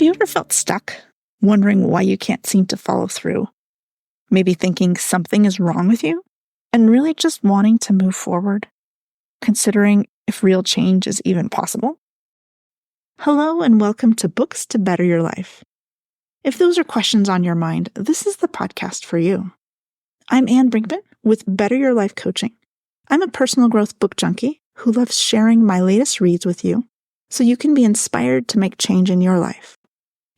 you ever felt stuck, wondering why you can't seem to follow through? Maybe thinking something is wrong with you, and really just wanting to move forward, considering if real change is even possible? Hello, and welcome to Books to Better Your Life. If those are questions on your mind, this is the podcast for you. I'm Anne Brinkman with Better Your Life Coaching. I'm a personal growth book junkie who loves sharing my latest reads with you so you can be inspired to make change in your life.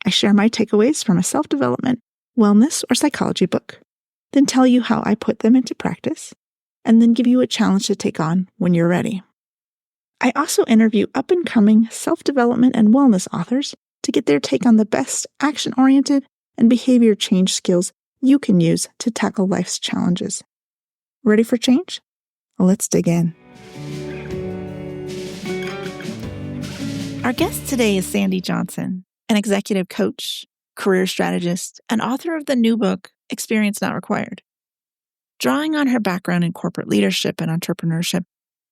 I share my takeaways from a self-development, wellness, or psychology book, then tell you how I put them into practice, and then give you a challenge to take on when you're ready. I also interview up-and-coming self-development and wellness authors to get their take on the best action-oriented and behavior change skills you can use to tackle life's challenges. Ready for change? Let's dig in. Our guest today is Sandy Johnson, an executive coach, career strategist, and author of the new book, Experience Not Required. Drawing on her background in corporate leadership and entrepreneurship,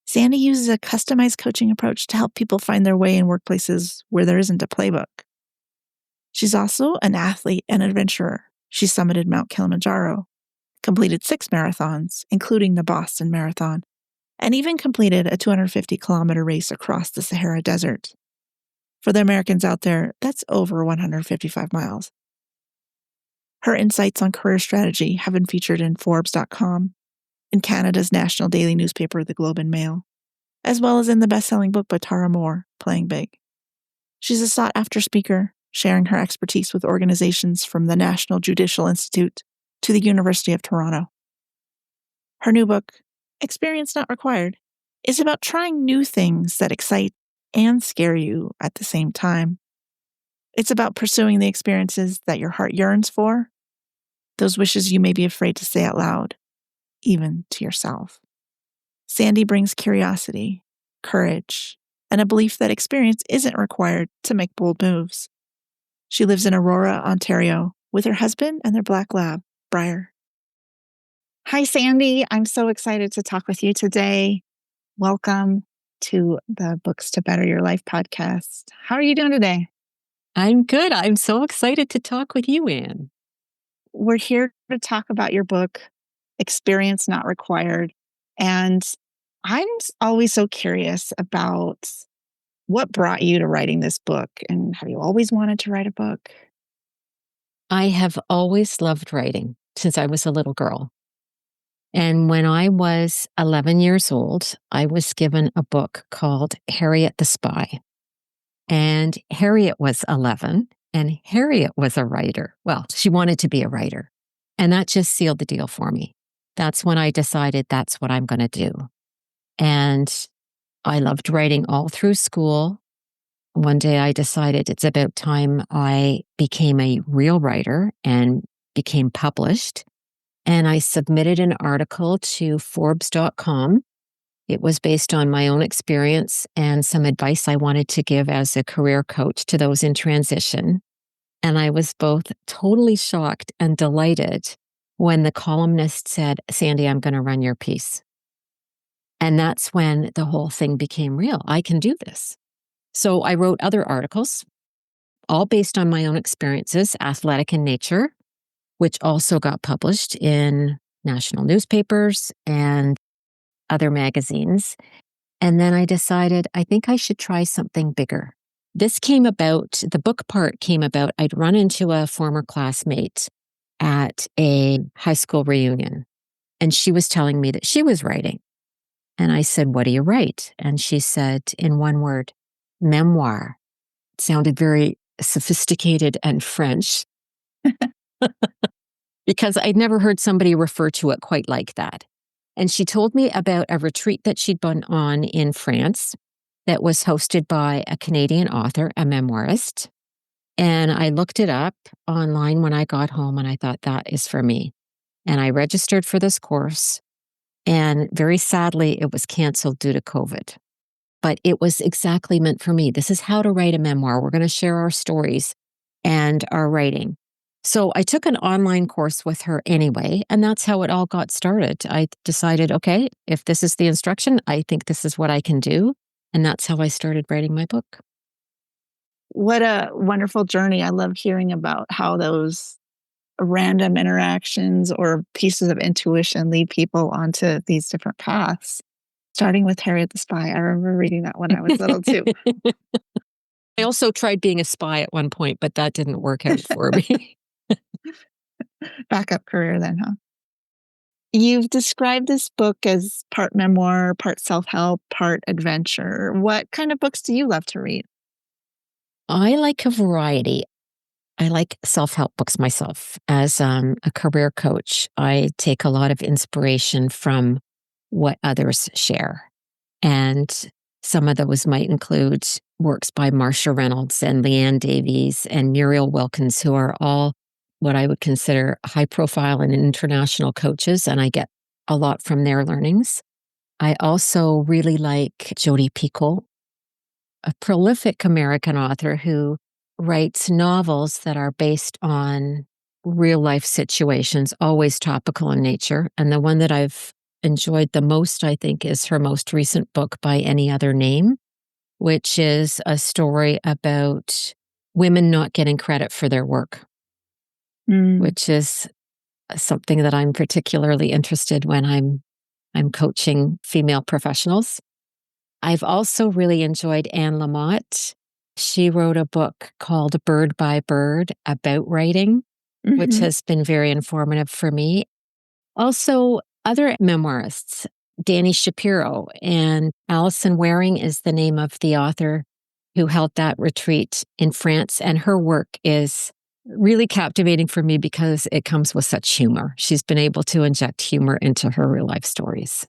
Sandy uses a customized coaching approach to help people find their way in workplaces where there isn't a playbook. She's also an athlete and adventurer. She summited Mount Kilimanjaro, completed 6 marathons, including the Boston Marathon, and even completed a 250-kilometer race across the Sahara Desert. For the Americans out there, that's over 155 miles. Her insights on career strategy have been featured in Forbes.com, in Canada's national daily newspaper, The Globe and Mail, as well as in the best-selling book by Tara Moore, Playing Big. She's a sought-after speaker, sharing her expertise with organizations from the National Judicial Institute to the University of Toronto. Her new book, Experience Not Required, is about trying new things that excite and scare you at the same time. It's about pursuing the experiences that your heart yearns for, those wishes you may be afraid to say out loud, even to yourself. Sandy brings curiosity, courage, and a belief that experience isn't required to make bold moves. She lives in Aurora, Ontario, with her husband and their black lab, Briar. Hi, Sandy. I'm so excited to talk with you today. Welcome to the Books to Better Your Life podcast. How are you doing today? I'm good. I'm so excited to talk with you, Anne. We're here to talk about your book, Experience Not Required. And I'm always so curious about what brought you to writing this book, and have you always wanted to write a book? I have always loved writing since I was a little girl. And when I was 11 years old, I was given a book called Harriet the Spy. And Harriet was 11, and Harriet was a writer. Well, she wanted to be a writer. And that just sealed the deal for me. That's when I decided that's what I'm going to do. And I loved writing all through school. One day I decided it's about time I became a real writer and became published. And I submitted an article to Forbes.com. It was based on my own experience and some advice I wanted to give as a career coach to those in transition. And I was both totally shocked and delighted when the columnist said, "Sandy, I'm going to run your piece." And that's when the whole thing became real. I can do this. So I wrote other articles, all based on my own experiences, athletic in nature, which also got published in national newspapers and other magazines. And then I decided, I think I should try something bigger. This came about, the book part came about, I'd run into a former classmate at a high school reunion, and she was telling me that she was writing. And I said, "What do you write?" And she said, in one word, memoir. It sounded very sophisticated and French because I'd never heard somebody refer to it quite like that. And she told me about a retreat that she'd been on in France that was hosted by a Canadian author, a memoirist. And I looked it up online when I got home, and I thought, that is for me. And I registered for this course. And very sadly, it was canceled due to COVID. But it was exactly meant for me. This is how to write a memoir. We're going to share our stories and our writing. So I took an online course with her anyway, and that's how it all got started. I decided, okay, if this is the instruction, I think this is what I can do. And that's how I started writing my book. What a wonderful journey. I love hearing about how those random interactions or pieces of intuition lead people onto these different paths. Starting with Harriet the Spy. I remember reading that when I was little too. I also tried being a spy at one point, but that didn't work out for me. Backup career then, huh? You've described this book as part memoir, part self-help, part adventure. What kind of books do you love to read? I like a variety. I like self-help books myself. As a career coach, I take a lot of inspiration from what others share. And some of those might include works by Marsha Reynolds and Leanne Davies and Muriel Wilkins, who are all what I would consider high profile and international coaches. And I get a lot from their learnings. I also really like Jodi Picoult, a prolific American author who writes novels that are based on real life situations, always topical in nature. And the one that I've enjoyed the most, I think, is her most recent book, By Any Other Name, which is a story about women not getting credit for their work, which is something that I'm particularly interested when I'm coaching female professionals. I've also really enjoyed Anne Lamott. She wrote a book called Bird by Bird about writing, which has been very informative for me. Also, other memoirists, Danny Shapiro and Alison Waring is the name of the author who held that retreat in France. And her work is really captivating for me because it comes with such humor. She's been able to inject humor into her real life stories.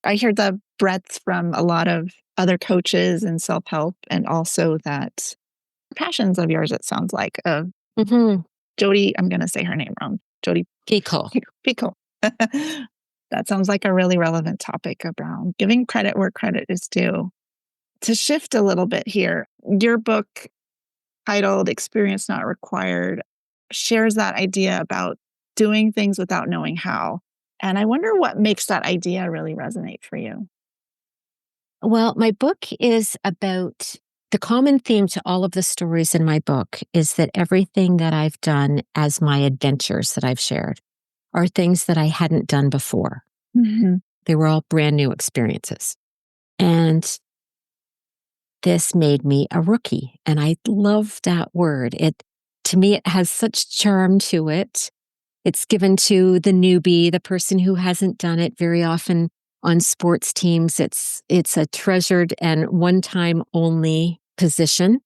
I hear the breadth from a lot of other coaches and self-help, and also that passions of yours, it sounds like, of Jodi, I'm going to say her name wrong, Jodi Picoult. Picoult. That sounds like a really relevant topic around giving credit where credit is due. To shift a little bit here, your book titled Experience Not Required shares that idea about doing things without knowing how. And I wonder what makes that idea really resonate for you. Well, my book is about the common theme to all of the stories in my book is that everything that I've done as my adventures that I've shared are things that I hadn't done before. They were all brand new experiences. And this made me a rookie. And I love that word. To me, it has such charm to it. It's given to the newbie, the person who hasn't done it. Very often on sports teams, it's a treasured and one-time only position.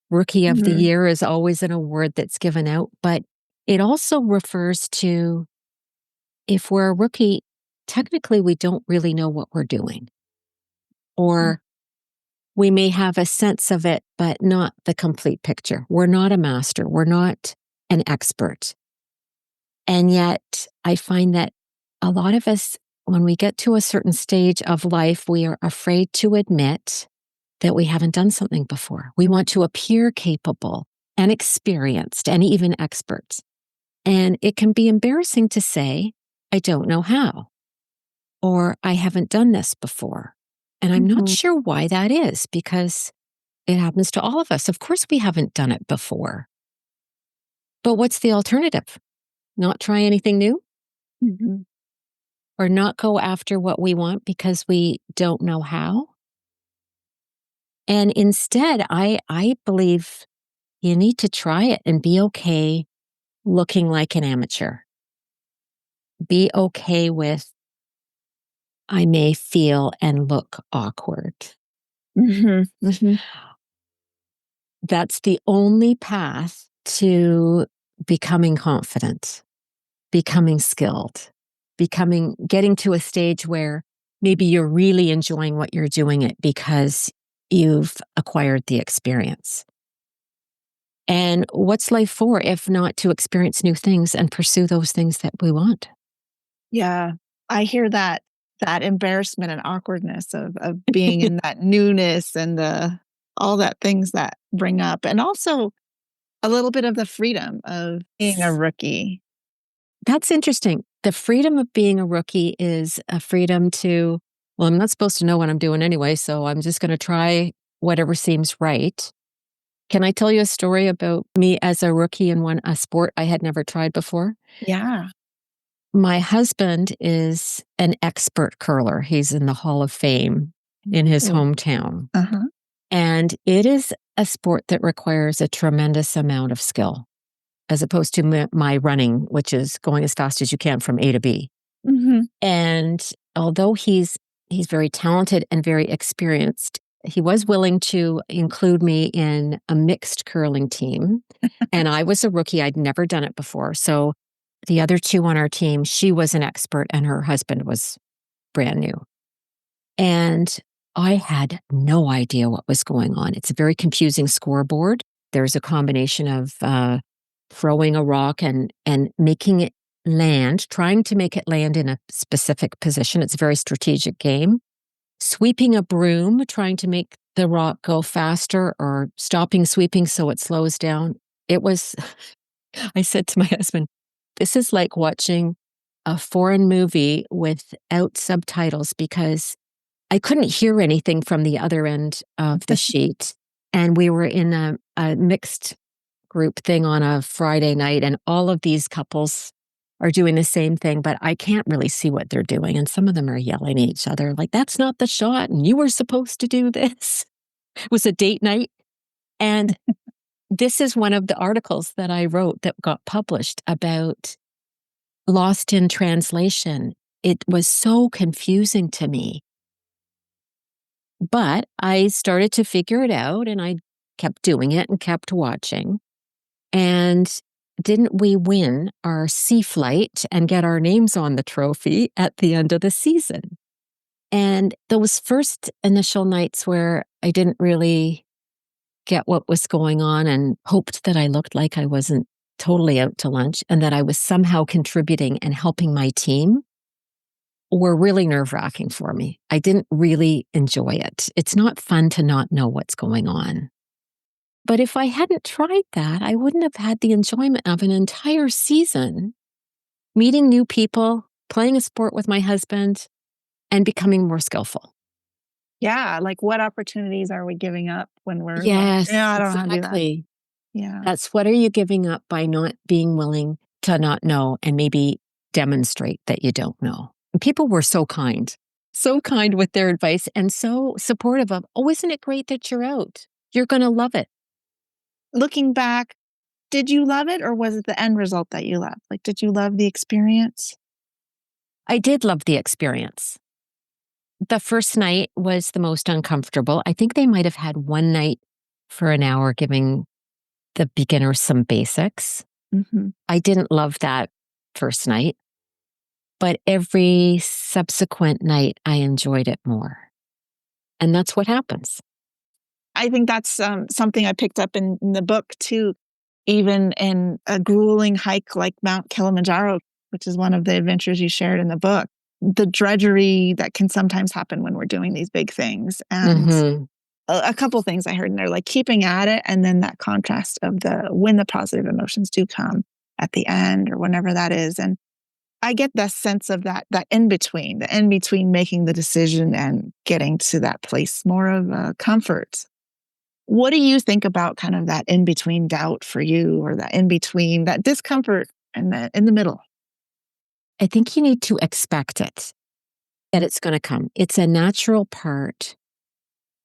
Rookie of the Year is always an award that's given out, but it also refers to if we're a rookie, technically we don't really know what we're doing. Or we may have a sense of it, but not the complete picture. We're not a master. We're not an expert. And yet I find that a lot of us, when we get to a certain stage of life, we are afraid to admit that we haven't done something before. We want to appear capable and experienced and even experts. And it can be embarrassing to say, I don't know how, or I haven't done this before. And I'm not sure why that is, because it happens to all of us. Of course, we haven't done it before. But what's the alternative? Not try anything new? Or not go after what we want because we don't know how? And instead, I believe you need to try it and be okay looking like an amateur. Be okay with, I may feel and look awkward. That's the only path to becoming confident, becoming skilled, getting to a stage where maybe you're really enjoying what you're doing it because you've acquired the experience. And what's life for if not to experience new things and pursue those things that we want? Yeah, I hear that embarrassment and awkwardness of being in that newness and all that things that bring up, and also a little bit of the freedom of being a rookie. That's interesting. The freedom of being a rookie is a freedom to, well, I'm not supposed to know what I'm doing anyway, so I'm just going to try whatever seems right. Can I tell you a story about me as a rookie in a sport I had never tried before? Yeah. My husband is an expert curler. He's in the Hall of Fame in his Ooh. hometown. Uh-huh. And it is a sport that requires a tremendous amount of skill, as opposed to my running, which is going as fast as you can from A to B. Mm-hmm. And although he's very talented and very experienced, he was willing to include me in a mixed curling team. And I was a rookie. I'd never done it before. So the other two on our team, she was an expert and her husband was brand new. And I had no idea what was going on. It's a very confusing scoreboard. There's a combination of throwing a rock and making it land, trying to make it land in a specific position. It's a very strategic game. Sweeping a broom, trying to make the rock go faster, or stopping sweeping so it slows down. It was, I said to my husband, this is like watching a foreign movie without subtitles because I couldn't hear anything from the other end of the sheet. And we were in a mixed group thing on a Friday night, and all of these couples are doing the same thing, but I can't really see what they're doing. And some of them are yelling at each other, like, that's not the shot. And you were supposed to do this. It was a date night. And this is one of the articles that I wrote that got published about lost in translation. It was so confusing to me. But I started to figure it out and I kept doing it and kept watching. And didn't we win our sea flight and get our names on the trophy at the end of the season? And those first initial nights where I didn't really get what was going on and hoped that I looked like I wasn't totally out to lunch and that I was somehow contributing and helping my team were really nerve-wracking for me. I didn't really enjoy it. It's not fun to not know what's going on. But if I hadn't tried that, I wouldn't have had the enjoyment of an entire season, meeting new people, playing a sport with my husband, and becoming more skillful. Yeah. Like, what opportunities are we giving up when we're like, Yes, yeah, I don't know how to do that? exactly. Yeah. That's what are you giving up by not being willing to not know and maybe demonstrate that you don't know? And people were so kind with their advice and so supportive of, oh, isn't it great that you're out? You're going to love it. Looking back, did you love it or was it the end result that you loved? Like, did you love the experience? I did love the experience. The first night was the most uncomfortable. I think they might have had one night for an hour giving the beginners some basics. Mm-hmm. I didn't love that first night, but every subsequent night I enjoyed it more. And that's what happens. I think that's something I picked up in the book too. Even in a grueling hike like Mount Kilimanjaro, which is one of the adventures you shared in the book, the drudgery that can sometimes happen when we're doing these big things. And Mm-hmm. a couple things I heard in there, like keeping at it, and then that contrast of when the positive emotions do come at the end or whenever that is. And I get the sense of that the in between making the decision and getting to that place more of comfort. What do you think about kind of that in between doubt for you, or that in between that discomfort and that in the middle? I think you need to expect it, that it's going to come. It's a natural part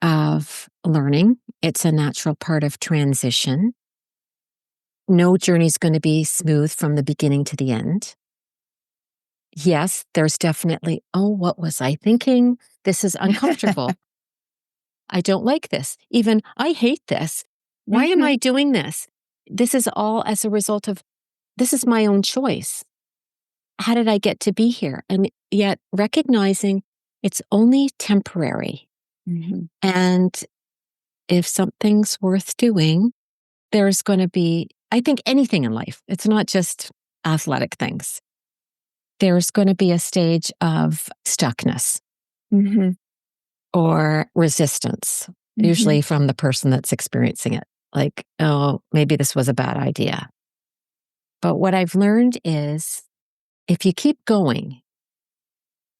of learning, it's a natural part of transition. No journey is going to be smooth from the beginning to the end. Yes, there's definitely, oh, what was I thinking? This is uncomfortable. I don't like this. Even I hate this. Why am Mhm. I doing this? This is all as a result of this is my own choice. How did I get to be here? And yet recognizing it's only temporary. Mhm. And if something's worth doing, there's going to be, I think anything in life, it's not just athletic things. There's going to be a stage of stuckness Mhm. or resistance, Mhm. usually from the person that's experiencing it. Like, oh, maybe this was a bad idea. But what I've learned is if you keep going,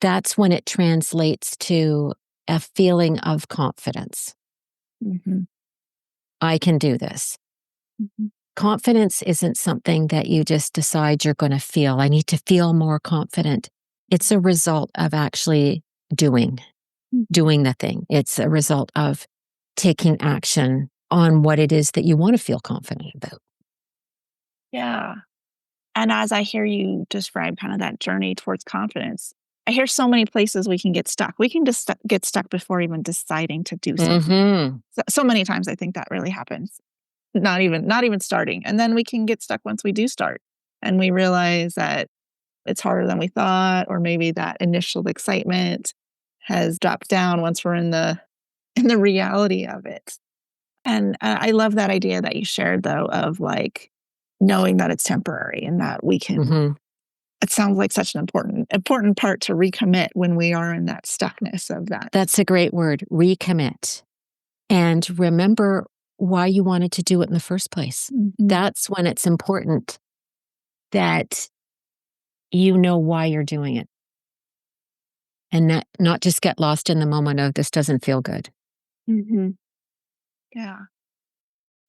that's when it translates to a feeling of confidence. Mhm. I can do this. Mhm. Confidence isn't something that you just decide you're going to feel. I need to feel more confident. It's a result of actually doing Mhm. the thing. It's a result of taking action on what it is that you want to feel confident about. Yeah. And as I hear you describe kind of that journey towards confidence, I hear so many places we can get stuck. We can just get stuck before even deciding to do something. Mm-hmm. So many times I think that really happens. Not even starting. And then we can get stuck once we do start and we realize that it's harder than we thought, or maybe that initial excitement has dropped down once we're in the reality of it. And I love that idea that you shared though of like knowing that it's temporary and that we can, Mm-hmm. it sounds like such an important part to recommit when we are in that stuckness of that. That's a great word, recommit. And remember why you wanted to do it in the first place. Mhm. That's when it's important that you know why you're doing it and not just get lost in the moment of this doesn't feel good. Mhm. Yeah.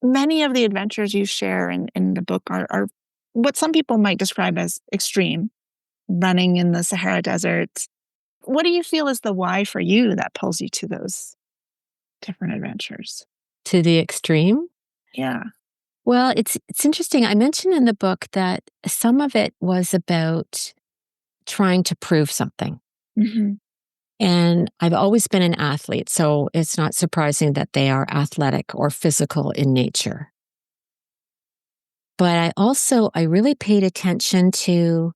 Many of the adventures you share in the book are what some people might describe as extreme, running in the Sahara Desert. What do you feel is the why for you that pulls you to those different adventures? To the extreme? Yeah. Well, it's interesting. I mentioned in the book that some of it was about trying to prove something. Mhm. And I've always been an athlete, so it's not surprising that they are athletic or physical in nature. But I really paid attention to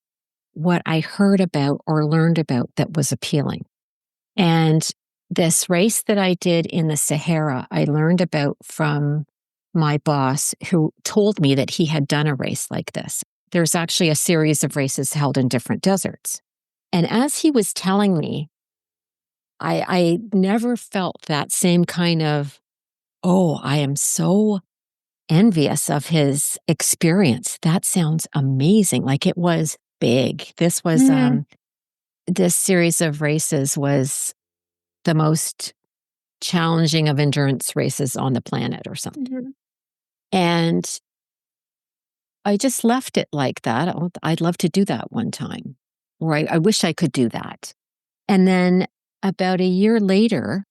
what I heard about or learned about that was appealing. And this race that I did in the Sahara, I learned about from my boss who told me that he had done a race like this. There's actually a series of races held in different deserts. And as he was telling me, I never felt that same kind of, oh, I am so envious of his experience. That sounds amazing. Like it was big. Mhm. This series of races was the most challenging of endurance races on the planet or something. Mhm. And I just left it like that. I'd love to do that one time, or I wish I could do that. And then about a year later,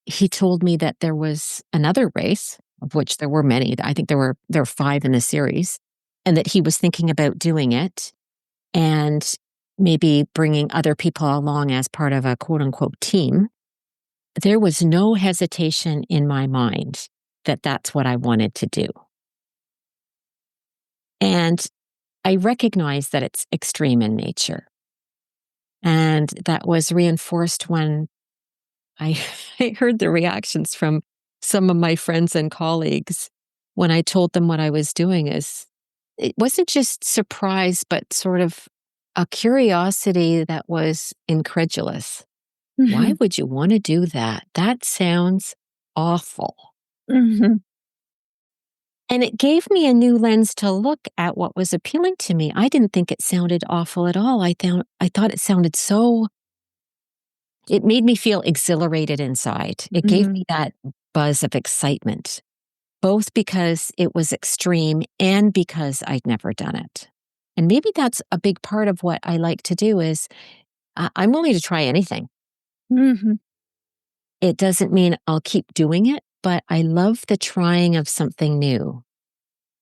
he told me that there was another race, of which there were many. I think there were 5 in the series, and that he was thinking about doing it and maybe bringing other people along as part of a quote unquote team. There was no hesitation in my mind that that's what I wanted to do. And I recognize that it's extreme in nature. And that was reinforced when I, I heard the reactions from some of my friends and colleagues when I told them what I was doing. Is it wasn't just surprise, but sort of a curiosity that was incredulous. Why Mhm. would you want to do that? That sounds awful. Mhm. And it gave me a new lens to look at what was appealing to me. I didn't think it sounded awful at all. I thought it sounded so it made me feel exhilarated inside. It gave Mhm. me that buzz of excitement, both because it was extreme and because I'd never done it. And maybe that's a big part of what I like to do is I'm willing to try anything. Mhm. It doesn't mean I'll keep doing it, but I love the trying of something new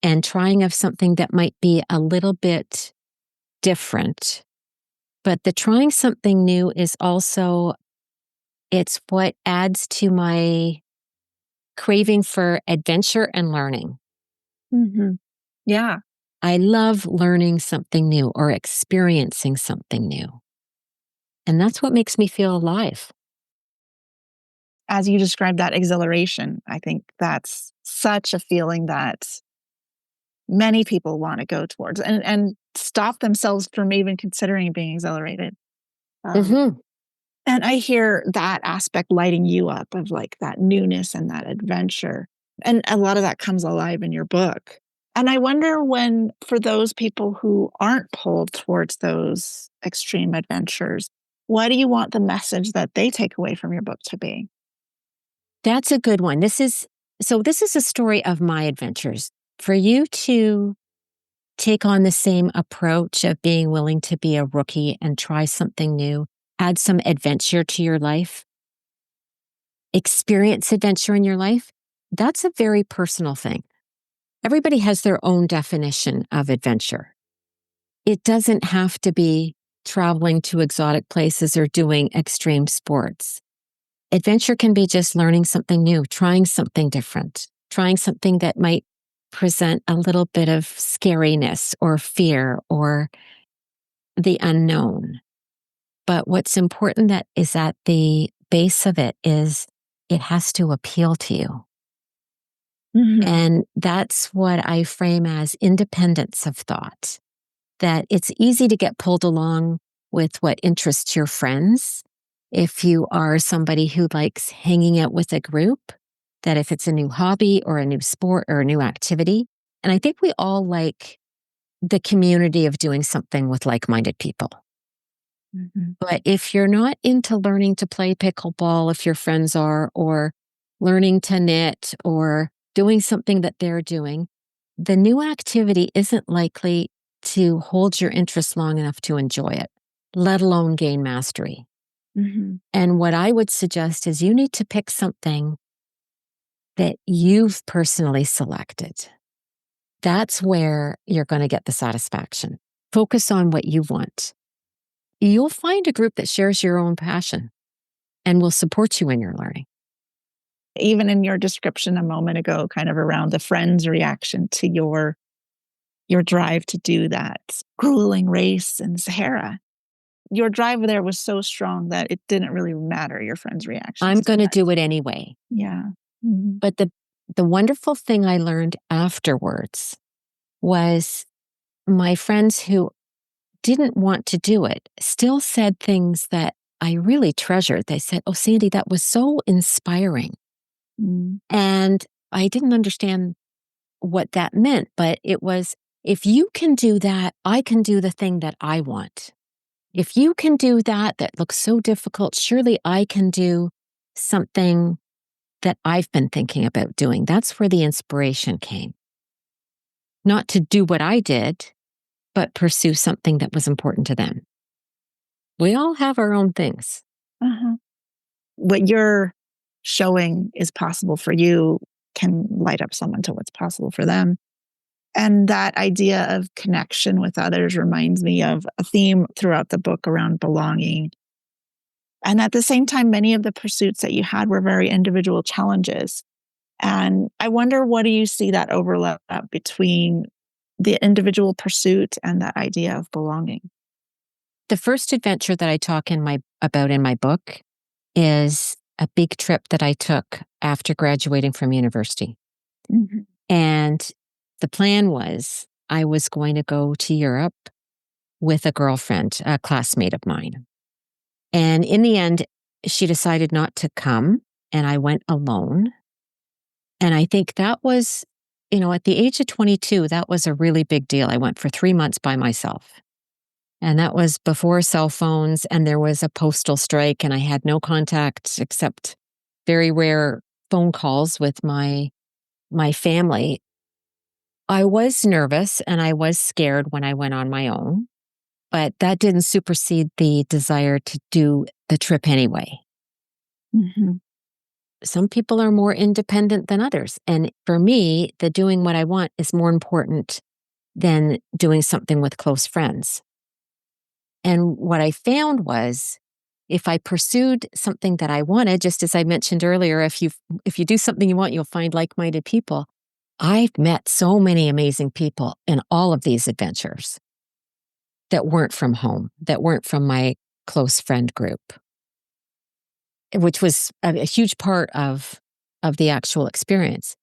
and trying of something that might be a little bit different. But the trying something new is also, it's what adds to my craving for adventure and learning. Mhm. Yeah. I love learning something new or experiencing something new. And that's what makes me feel alive. As you described that exhilaration, I think that's such a feeling that many people want to go towards and stop themselves from even considering being exhilarated. Um, Hmm. and I hear that aspect lighting you up of like that newness and that adventure. And a lot of that comes alive in your book. And I wonder when, for those people who aren't pulled towards those extreme adventures, what do you want the message that they take away from your book to be? That's a good one. This is So this is a story of my adventures. For you to take on the same approach of being willing to be a rookie and try something new, add some adventure to your life, experience adventure in your life, that's a very personal thing. Everybody has their own definition of adventure. It doesn't have to be traveling to exotic places or doing extreme sports. Adventure can be just learning something new, trying something different, trying something that might present a little bit of scariness or fear or the unknown. But what's important that is at the base of it is it has to appeal to you. Mhm. And that's what I frame as independence of thought, that it's easy to get pulled along with what interests your friends. If you are somebody who likes hanging out with a group, that if it's a new hobby or a new sport or a new activity, and I think we all like the community of doing something with like-minded people. Mhm. But if you're not into learning to play pickleball, if your friends are, or learning to knit or doing something that they're doing, the new activity isn't likely to hold your interest long enough to enjoy it, let alone gain mastery. Mhm. And what I would suggest is you need to pick something that you've personally selected. That's where you're going to get the satisfaction. Focus on what you want. You'll find a group that shares your own passion and will support you in your learning. Even in your description a moment ago, kind of around the friend's reaction to your drive to do that grueling race in Sahara. Your drive there was so strong that it didn't really matter your friend's reactions I'm to going to that. do it anyway. Yeah. Mhm. But the wonderful thing I learned afterwards was my friends who didn't want to do it still said things that I really treasured. They said, "Oh, Sandy, that was so inspiring." Mm. And I didn't understand what that meant, but it was, if you can do that, I can do the thing that I want. If you can do that, that looks so difficult, surely I can do something that I've been thinking about doing. That's where the inspiration came. Not to do what I did, but pursue something that was important to them. We all have our own things. Uh-huh. What you're showing is possible for you can light up someone to what's possible for them. And that idea of connection with others reminds me of a theme throughout the book around belonging. And at the same time, many of the pursuits that you had were very individual challenges. And I wonder, what do you see that overlap between the individual pursuit and that idea of belonging? The first adventure that I talk about in my book is a big trip that I took after graduating from university. Mhm. And the plan was I was going to go to Europe with a girlfriend, a classmate of mine. And in the end, she decided not to come, and I went alone. And I think that was, at the age of 22, that was a really big deal. I went for 3 months by myself. And that was before cell phones, and there was a postal strike, and I had no contact except very rare phone calls with my family. I was nervous and I was scared when I went on my own, but that didn't supersede the desire to do the trip anyway. Mhm. Some people are more independent than others. And for me, the doing what I want is more important than doing something with close friends. And what I found was, if I pursued something that I wanted, just as I mentioned earlier, if you do something you want, you'll find like-minded people. I've met so many amazing people in all of these adventures that weren't from home, that weren't from my close friend group, which was a huge part of the actual experience.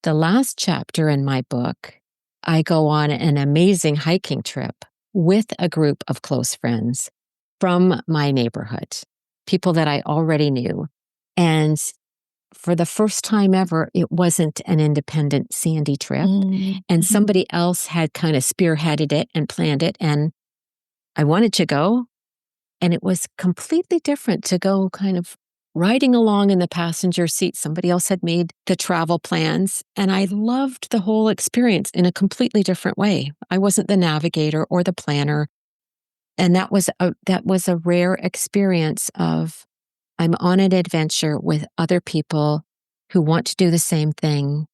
The last chapter in my book, I go on an amazing hiking trip with a group of close friends from my neighborhood, people that I already knew. And for the first time ever, it wasn't an independent Sandy trip. Mhm. And somebody else had kind of spearheaded it and planned it. And I wanted to go. And it was completely different to go kind of riding along in the passenger seat. Somebody else had made the travel plans, and I loved the whole experience in a completely different way. I wasn't the navigator or the planner, and that was a rare experience of I'm on an adventure with other people who want to do the same thing.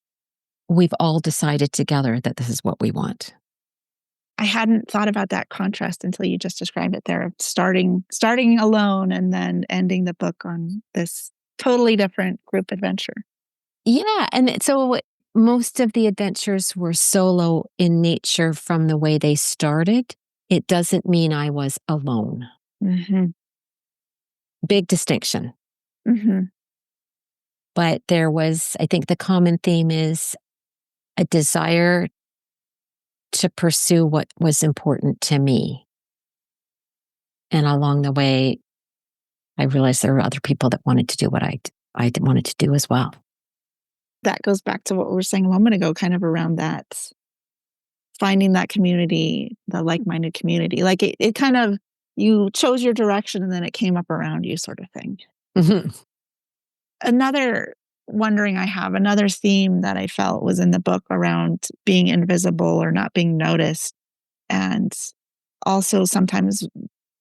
We've all decided together that this is what we want. I hadn't thought about that contrast until you just described it there, of starting alone and then ending the book on this totally different group adventure. Yeah, and so most of the adventures were solo in nature from the way they started. It doesn't mean I was alone. Mm-hmm. Big distinction. Mm-hmm. But there was, I think the common theme is a desire to pursue what was important to me. And along the way, I realized there were other people that wanted to do what I wanted to do as well. That goes back to what we were saying a moment ago, kind of around that, finding that community, the like-minded community. Like it kind of, you chose your direction and then it came up around you, sort of thing. Mm-hmm. Another wondering I have, another theme that I felt was in the book around being invisible or not being noticed, and also sometimes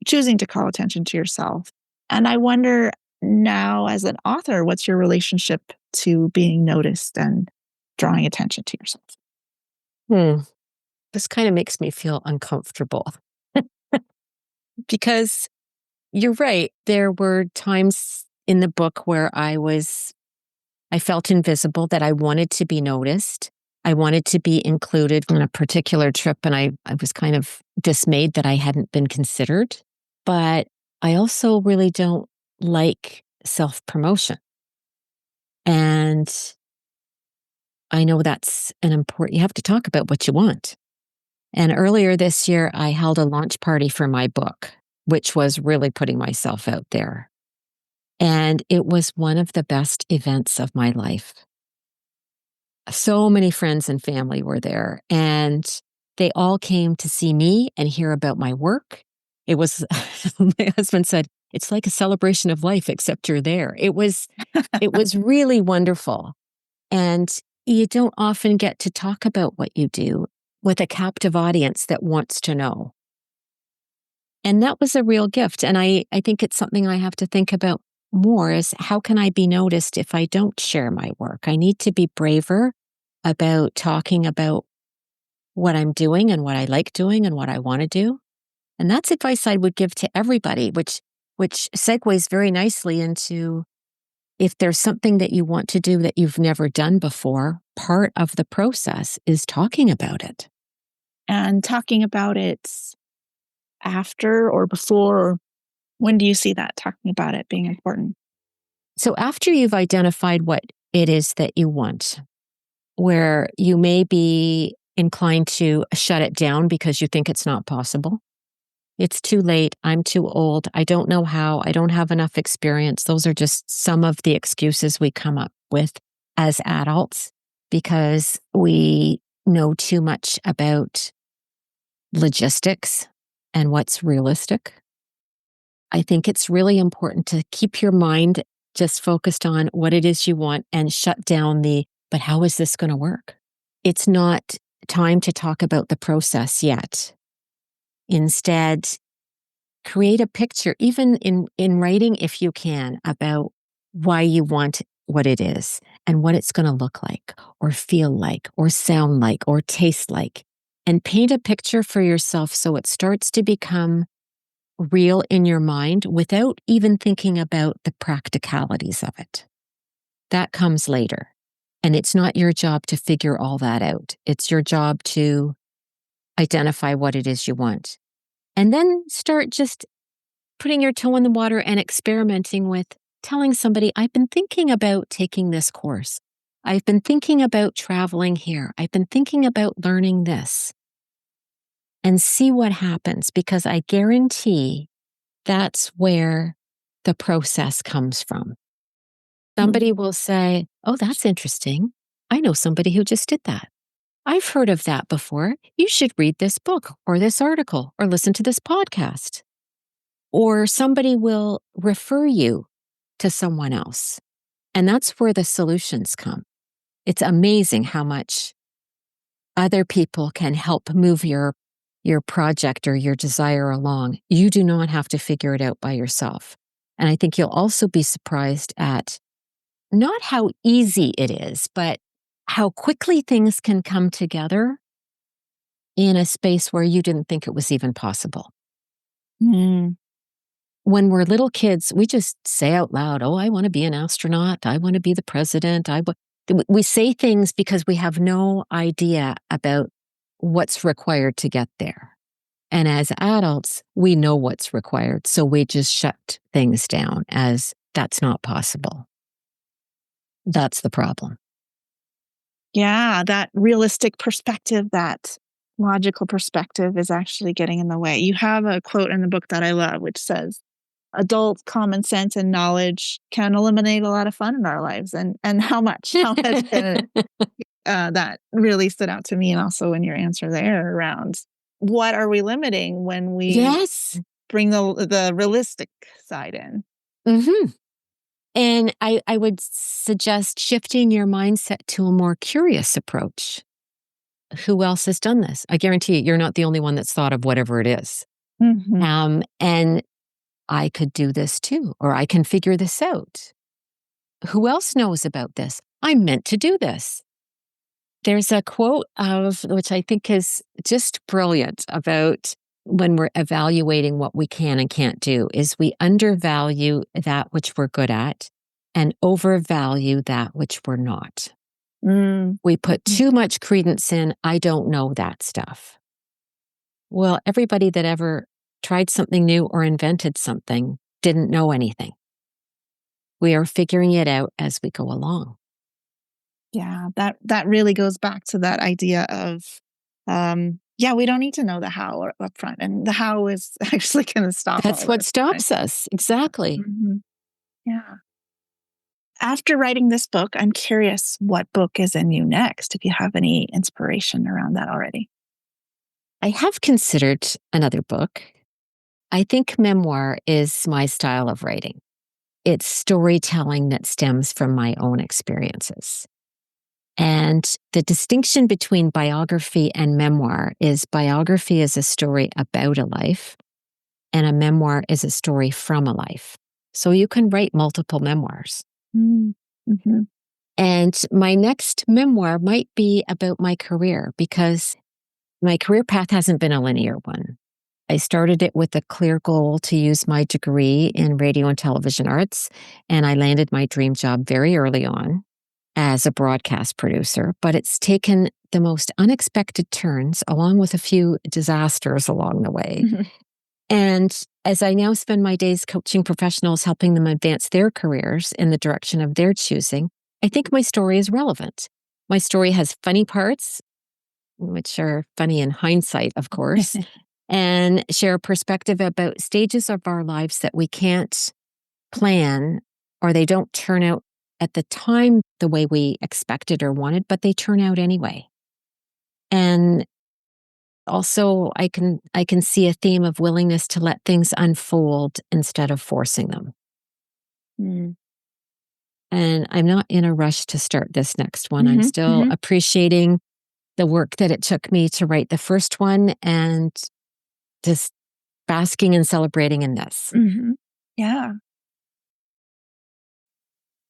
choosing to call attention to yourself. And I wonder now, as an author, what's your relationship to being noticed and drawing attention to yourself? This kind of makes me feel uncomfortable because you're right. There were times in the book where I felt invisible, that I wanted to be noticed. I wanted to be included in a particular trip, and I was kind of dismayed that I hadn't been considered. But I also really don't like self-promotion. And I know that's you have to talk about what you want. And earlier this year, I held a launch party for my book, which was really putting myself out there. And it was one of the best events of my life. So many friends and family were there, and they all came to see me and hear about my work. It was, my husband said, it's like a celebration of life, except you're there. It was really wonderful. And you don't often get to talk about what you do with a captive audience that wants to know. And that was a real gift. And I think it's something I have to think about more, is how can I be noticed if I don't share my work? I need to be braver about talking about what I'm doing and what I like doing and what I want to do. And that's advice I would give to everybody, which segues very nicely into, if there's something that you want to do that you've never done before, part of the process is talking about it. And talking about it after or before, or when do you see that talking about it being important? So after you've identified what it is that you want, where you may be inclined to shut it down because you think it's not possible. It's too late. I'm too old. I don't know how. I don't have enough experience. Those are just some of the excuses we come up with as adults because we know too much about logistics and what's realistic. I think it's really important to keep your mind just focused on what it is you want and shut down but how is this going to work? It's not time to talk about the process yet. Instead, create a picture, even in writing if you can, about why you want what it is and what it's going to look like or feel like or sound like or taste like. And paint a picture for yourself so it starts to become real in your mind without even thinking about the practicalities of it. That comes later. And it's not your job to figure all that out. It's your job to identify what it is you want. And then start just putting your toe in the water and experimenting with telling somebody, I've been thinking about taking this course. I've been thinking about traveling here. I've been thinking about learning this. And see what happens, because I guarantee that's where the process comes from. Somebody will say, oh, that's interesting. I know somebody who just did that. I've heard of that before. You should read this book or this article or listen to this podcast. Or somebody will refer you to someone else. And that's where the solutions come. It's amazing how much other people can help move your project or your desire along. You do not have to figure it out by yourself. And I think you'll also be surprised at not how easy it is, but how quickly things can come together in a space where you didn't think it was even possible. Mm. When we're little kids, we just say out loud, oh, I want to be an astronaut. I want to be the president. We say things because we have no idea about what's required to get there. And as adults, we know what's required. So we just shut things down as that's not possible. That's the problem. Yeah, that realistic perspective, that logical perspective is actually getting in the way. You have a quote in the book that I love, which says, adult common sense and knowledge can eliminate a lot of fun in our lives. And how much can that really stood out to me. And also in your answer there around what are we limiting when we Yes. bring the realistic side in. Mm-hmm. And I would suggest shifting your mindset to a more curious approach. Who else has done this? I guarantee you're not the only one that's thought of whatever it is. Mm-hmm. And I could do this too, or I can figure this out. Who else knows about this? I'm meant to do this. There's a quote which I think is just brilliant about when we're evaluating what we can and can't do is we undervalue that which we're good at and overvalue that which we're not. We put too much credence in, I don't know that stuff. Well, everybody that ever tried something new or invented something didn't know anything. We are figuring it out as we go along. Yeah, that really goes back to that idea of, we don't need to know the how up front, and the how is actually going to stop. That's what stops us. Exactly. Mm-hmm. Yeah. After writing this book, I'm curious what book is in you next, if you have any inspiration around that already. I have considered another book. I think memoir is my style of writing. It's storytelling that stems from my own experiences. And the distinction between biography and memoir is biography is a story about a life, and a memoir is a story from a life. So you can write multiple memoirs. Mm-hmm. And my next memoir might be about my career because my career path hasn't been a linear one. I started it with a clear goal to use my degree in radio and television arts, and I landed my dream job very early on as a broadcast producer, but it's taken the most unexpected turns along with a few disasters along the way. Mm-hmm. And as I now spend my days coaching professionals, helping them advance their careers in the direction of their choosing, I think my story is relevant. My story has funny parts, which are funny in hindsight, of course, and share a perspective about stages of our lives that we can't plan or they don't turn out at the time the way we expected or wanted, but they turn out anyway. And also I can see a theme of willingness to let things unfold instead of forcing them. And I'm not in a rush to start this next one. I'm still appreciating the work that it took me to write the first one and just basking and celebrating in this. Yeah.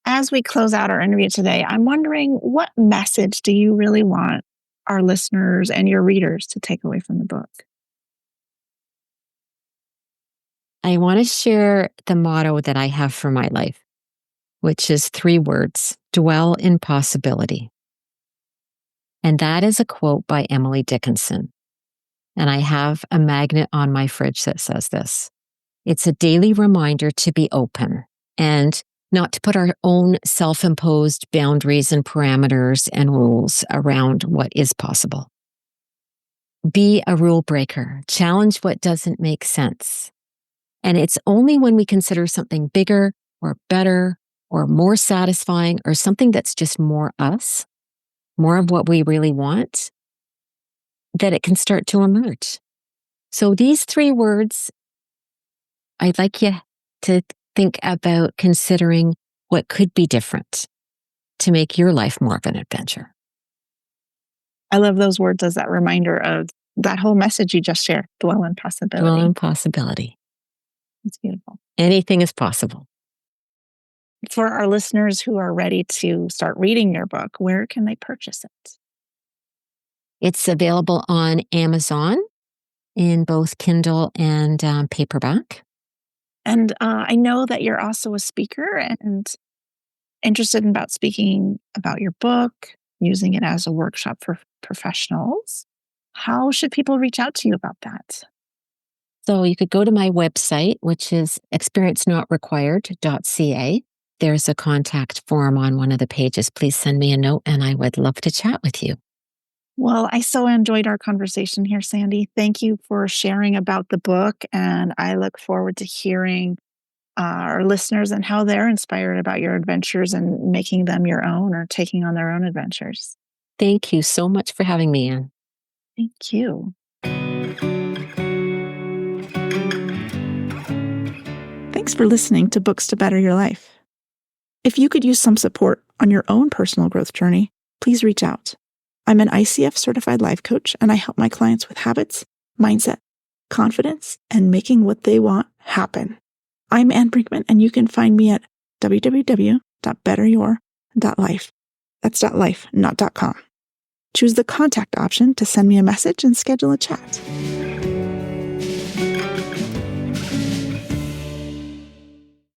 As we close out our interview today, I'm wondering, what message do you really want our listeners and your readers to take away from the book? I want to share the motto that I have for my life, which is 3 words: dwell in possibility. And that is a quote by Emily Dickinson. And I have a magnet on my fridge that says this. It's a daily reminder to be open and not to put our own self-imposed boundaries and parameters and rules around what is possible. Be a rule breaker. Challenge what doesn't make sense. And it's only when we consider something bigger or better or more satisfying or something that's just more us, more of what we really want, that it can start to emerge. So these 3 words, I'd like you to think about considering what could be different to make your life more of an adventure. I love those words as that reminder of that whole message you just shared, dwell in possibility. Dwell in possibility. It's beautiful. Anything is possible. For our listeners who are ready to start reading your book, where can they purchase it? It's available on Amazon in both Kindle and paperback. And I know that you're also a speaker and interested in about speaking about your book, using it as a workshop for professionals. How should people reach out to you about that? So you could go to my website, which is experiencenotrequired.ca. There's a contact form on one of the pages. Please send me a note and I would love to chat with you. Well, I so enjoyed our conversation here, Sandy. Thank you for sharing about the book. And I look forward to hearing our listeners and how they're inspired about your adventures and making them your own or taking on their own adventures. Thank you so much for having me, Anne. Thank you. Thanks for listening to Books to Better Your Life. If you could use some support on your own personal growth journey, please reach out. I'm an ICF certified life coach, and I help my clients with habits, mindset, confidence, and making what they want happen. I'm Anne Brinkman, and you can find me at www.betteryour.life. That's .life, not .com. Choose the contact option to send me a message and schedule a chat.